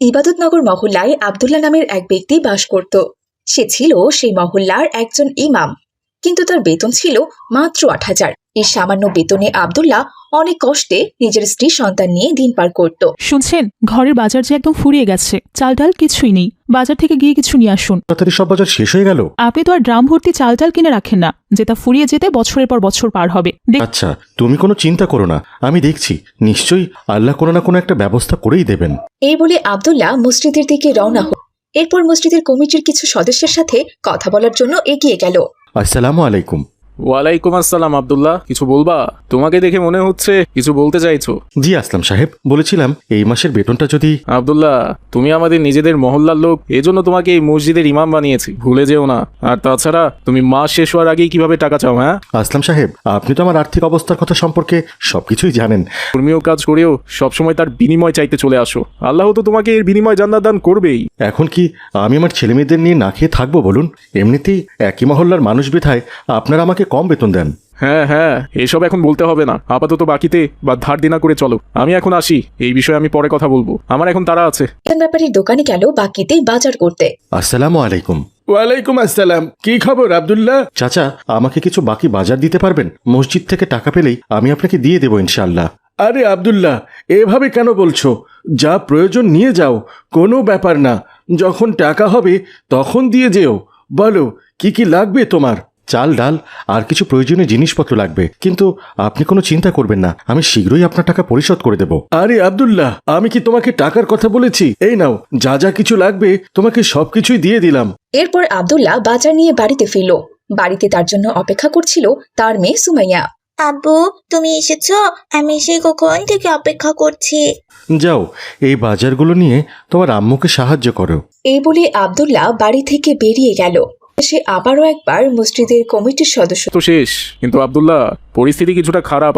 ইবাদতনগর মহল্লায় আব্দুল্লাহ নামের এক ব্যক্তি বাস করত। সে ছিল সেই মহল্লার একজন ইমাম, কিন্তু তার বেতন ছিল মাত্র ৮,০০০। এই সামান্য বেতনে আব্দুল্লাহ অনেক কষ্টে নিজের স্ত্রী সন্তান নিয়ে দিন পার করত। শুনছেন, ঘরের বাজার যে একদম ফুরিয়ে গেছে, চাল ডাল কিছুই নেই। বাজার থেকে গিয়ে কিছু নিয়ে আসুন। তাড়াতাড়ি সব বাজার শেষ হয়ে গেল। আপনি তো আর ড্রাম ভর্তি চাল ডাল কিনে রাখেন না, যেটা ফুরিয়ে যেতে বছরের পর বছর পার হবে। আচ্ছা, তুমি কোনো চিন্তা করো না, আমি দেখছি নিশ্চয়ই আল্লাহ কোনো না কোনো একটা ব্যবস্থা করেই দেবেন। এই বলে আব্দুল্লাহ মসজিদের দিকে রওনা হল। এরপর মসজিদের কমিটির কিছু সদস্যের সাথে কথা বলার জন্য এগিয়ে গেল। আসসালামু আলাইকুম। ওয়ালাইকুম আসসালাম। আব্দুল্লাহ, কিছু বলবা? তোমাকে দেখে মনে হচ্ছে কিছু বলতে চাইছো। জি আসলাম সাহেব, বলেছিলাম এই মাসের বেতনটা যদি। আব্দুল্লাহ, তুমি আমাদের নিজেদের মহল্লার লোক, এজন্য তোমাকে এই মসজিদের ইমাম বানিয়েছি, ভুলে যেও না। আর তাছাড়া তুমি মাস শেষ হওয়ার আগেই কিভাবে টাকা চাও? হ্যাঁ আসলাম সাহেব, আপনি তো আমার আর্থিক অবস্থার কথা সম্পর্কে সবকিছুই জানেন। ধর্মীয় কাজ করেও সবসময় তার বিনিময় চাইতে চলে আসো। আল্লাহ তো তোমাকে এর বিনিময় জান্নাত দান করবেই। এখন কি আমি আমার ছেলেমেয়েদের নিয়ে না খেয়ে থাকবো বলুন? এমনিতেই একই মহল্লার মানুষ বিধায় আপনারা আমাকে কম বেতন দেন। হ্যাঁ, এসব এখন বলতে হবে না। আপাতত বাকিতে বা ধার দেনা করে চলো। আমি এখন আসি, এই বিষয়ে আমি পরে কথা বলবো, আমার এখন তাড়া আছে। ব্যাপারীর দোকানে গেল বাকিতে বাজার করতে। আসসালামু আলাইকুম। ওয়ালাইকুম আসসালাম। কি খবর আব্দুল্লাহ? চাচা, আমাকে কিছু বাকি বাজার দিতে পারবেন? মসজিদ থেকে টাকা পেলেই আমি আপনাকে দিয়ে দেবো ইনশাআল্লাহ। আরে আব্দুল্লাহ, এভাবে কেন বলছো? যা প্রয়োজন নিয়ে যাও, কোনো ব্যাপার না। যখন টাকা হবে তখন দিয়ে যেও। বলো কি কি লাগবে তোমার? চাল ডাল আর কিছু প্রয়োজনীয় জিনিসপত্র লাগবে, কিন্তু আপনি কোনো চিন্তা করবেন না, আমি শীঘ্রই আপনার টাকা পরিশোধ করে দেব। আরে আব্দুল্লাহ, আমি কি তোমাকে টাকার কথা বলেছি? এই নাও, যা যা কিছু লাগবে তোমাকে সবকিছুই দিয়ে দিলাম। এরপর আব্দুল্লাহ বাজার নিয়ে বাড়িতে ফিরল। বাড়িতে তার জন্য অপেক্ষা করছিল তার মেয়ে সুমাইয়া। আব্বু, তুমি এসেছো? আমি সেই কখন থেকে অপেক্ষা করছি। যাও, এই বাজারগুলো নিয়ে তোমার আম্মুকে সাহায্য করো। এই বলে আব্দুল্লাহ বাড়ি থেকে বেরিয়ে গেল। সে আবারও একবার মসজিদের কমিটির সদস্য। তো শেষ, কিন্তু আব্দুল্লাহ, পরিস্থিতি কিছুটা খারাপ।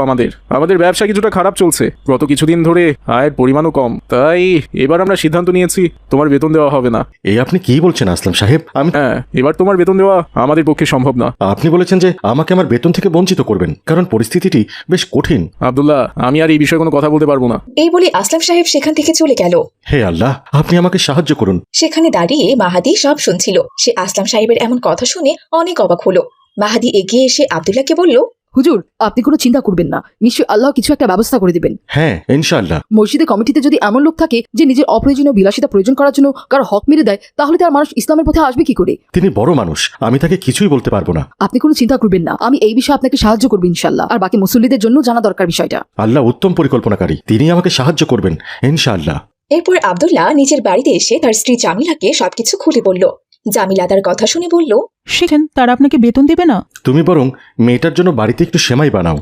আমাদের ব্যবসা কিছুটা খারাপ চলছে। গত কিছুদিন ধরে আয়ের পরিমাণও কম, তাই এবার আমরা সিদ্ধান্ত নিয়েছি তোমার বেতন দেওয়া হবে না। এই আপনি কি বলছেন আসলাম সাহেব? হ্যাঁ, এবার তোমার বেতন দেওয়া আমাদের পক্ষে সম্ভব না। আপনি বলেছেন যে আমাকে আমার বেতন থেকে বঞ্চিত করবেন, কারণ পরিস্থিতিটি বেশ কঠিন। আব্দুল্লাহ, আমি আর এই বিষয়ে কোনো কথা বলতে পারবো না। এই বলে আসলাম সাহেব সেখান থেকে চলে গেল। হে আল্লাহ, আপনি আমাকে সাহায্য করুন। সেখানে দাঁড়িয়ে মাহাদি সব শুনছিল। সে আসলাম সাহেবের এমন কথা শুনে অনেক অবাক হলো। মাহাদি এগিয়ে এসে আব্দুল্লাহকে বলল, হুজুর, আপনি কোনো চিন্তা করবেন না, নিশ্চয়ই আল্লাহ কিছু একটা ব্যবস্থা করে দিবেন। হ্যাঁ ইনশাআল্লাহ। মসজিদের কমিটিতে যদি এমন লোক থাকে যে নিজের অপ্রয়োজনীয় বিলাসিতা প্রয়োজন করার জন্য কারো হক মেরে দেয়, তাহলে তার মানুষ ইসলামের পথে আসবে কি করে? তিনি বড় মানুষ, আমি তাকে কিছুই বলতে পারবো না। আপনি কোনো চিন্তা করবেন না, আমি এই বিষয়ে আপনাকে সাহায্য করবো ইনশাআল্লাহ। আর বাকি মুসল্লিদের জন্য জানা দরকার বিষয়টা। আল্লাহ উত্তম পরিকল্পনাকারী, তিনি আমাকে সাহায্য করবেন ইনশাআল্লাহ। এরপর আব্দুল্লাহ নিজের বাড়িতে এসে তার স্ত্রী জামিলাকে সবকিছু খুলে বলল। জামিলা তার কথা শুনে বলল, শিখেন, তারা আপনাকে বেতন দেবে না? তুমি বরং মেয়েটার জন্য বাড়িতে একটু সেমাই বানাও।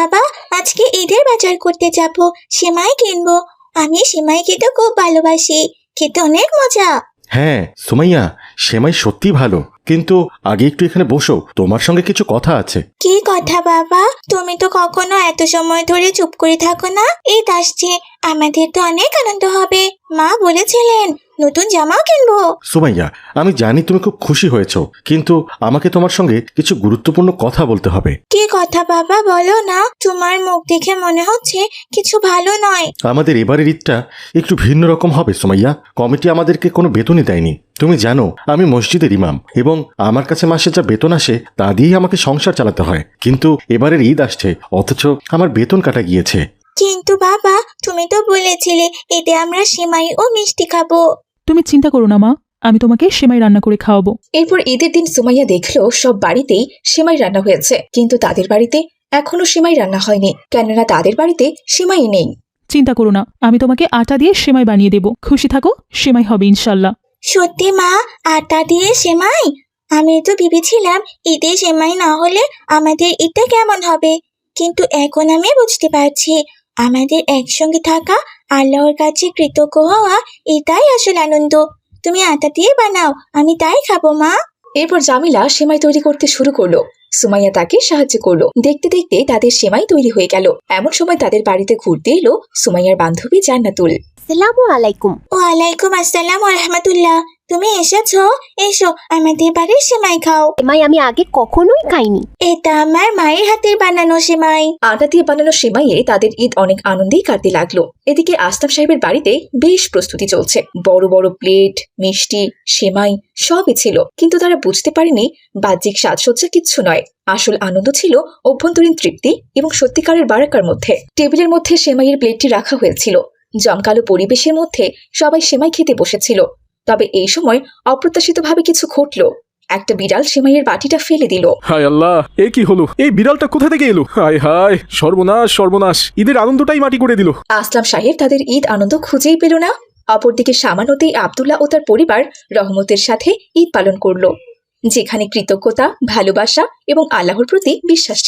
বাবা, আজকে ঈদের বাজার করতে যাব, সেমাই কিনবো। আমি সেমাই খেতে খুব ভালোবাসি, খেতে অনেক মজা। হ্যাঁ সুমাইয়া, সেমাই সত্যি ভালো, কিন্তু আগে একটু এখানে বসো, তোমার সঙ্গে কিছু কথা আছে। কি কথা বাবা? তুমি তো কখনো এত সময় ধরে চুপ করে থাকো না। ঈদ আসছে, আমাদের তো অনেক আনন্দ হবে। মা বলেছিলেন নতুন জামাও কিনবো। সুমাইয়া, আমি জানি তুমি খুব খুশি হয়েছো, কিন্তু আমাকে তোমার সঙ্গে কিছু গুরুত্বপূর্ণ কথা বলতে হবে। কি কথা বাবা, বলো না। তোমার মুখ দেখে মনে হচ্ছে কিছু ভালো নয়। আমাদের এবারের ঈদটা একটু ভিন্ন রকম হবে সুমাইয়া। কমিটি আমাদেরকে কোনো বেতনই দেয়নি। তুমি জানো আমি মসজিদের ইমাম, এবং আমার কাছে মাসে যা বেতন আসে তা দিয়েই আমাকে সংসার চালাতে হয়। কিন্তু এবারের ঈদ আসছে, অথচ আমার বেতন কাটা গিয়েছে। কিন্তু বাবা, তুমি তো বলেছিলে এতে আমরা সেমাই ও মিষ্টি খাবো। তুমি চিন্তা করো না মা, আমি তোমাকে সেমাই রান্না করে খাওয়াবো। এরপর ঈদের দিন সুমাইয়া দেখলো সব বাড়িতেই সেমাই রান্না হয়েছে, কিন্তু তাদের বাড়িতে এখনো সেমাই রান্না হয়নি, কেননা তাদের বাড়িতে সেমাই নেই। চিন্তা করো না, আমি তোমাকে আটা দিয়ে সেমাই বানিয়ে দেবো। খুশি থাকো, সেমাই হবে ইনশাল্লাহ। সত্যি মা, আটা দিয়ে সেমাই? আমি তো ভেবেছিলাম ঈদে সেমাই না হলে আমাদের ঈদটা কেমন হবে, কিন্তু এখন আমি বুঝতে পারছি আমাদের একসঙ্গে থাকা, আল্লাহর কাছে কৃতজ্ঞ হওয়া, এটাই আসল আনন্দ। তুমি আটা দিয়ে বানাও, আমি তাই খাবো মা। এরপর জামিলা সেমাই তৈরি করতে শুরু করলো। সুমাইয়া তাকে সাহায্য করলো। দেখতে দেখতে তাদের সেমাই তৈরি হয়ে গেল। এমন সময় তাদের বাড়িতে ঘুরতে এলো সুমাইয়ার বান্ধবী জান্নাতুল। আসসালামু আলাইকুম। ওয়ালাইকুম আসসালাম ওয়া রাহমাতুল্লাহ। তুমি এসেছো? এসো আমাদের বাড়ির সেমাই খাও। সেমাই আমি আগে কখনোই খাইনি। এটা আমার মায়ের হাতের বানানো সেমাই। আটা দিয়ে বানানো সেমাইয়ে তাদের ঈদ অনেক আনন্দেই কাটতে লাগলো। এদিকে আসলাম সাহেবের বাড়িতে বেশ প্রস্তুতি চলছে। বড় বড় প্লেট, মিষ্টি, সেমাই সবই ছিল, কিন্তু তারা বুঝতে পারেনি বাহ্যিক সাজসজ্জা কিচ্ছু নয়। আসল আনন্দ ছিল অভ্যন্তরীণ তৃপ্তি এবং সত্যিকারের বারাকার মধ্যে। টেবিলের মধ্যে সেমাইয়ের প্লেটটি রাখা হয়েছিল। জমকালো পরিবেশের মধ্যে সবাই সেমাই খেতে বসেছিল। তবে এই সময় অপ্রত্যাশিতভাবে কিছু ঘটল। একটা বিড়াল সেমাইয়ের বাটিটা ফেলে দিল। হায় আল্লাহ, এ কি হলো? এই বিড়ালটা কোথা থেকে এলো? হায় হায়, সর্বনাশ সর্বনাশ, ঈদের আনন্দটাই মাটি করে দিল। আসলাম সাহেব তাদের ঈদ আনন্দ খুঁজেই পেল না। অপরদিকে সামান্যতেই আব্দুল্লাহ ও তার পরিবার রহমতের সাথে ঈদ পালন করলো, যেখানে কৃতজ্ঞতা, ভালোবাসা এবং আল্লাহর প্রতি বিশ্বাস ছিল।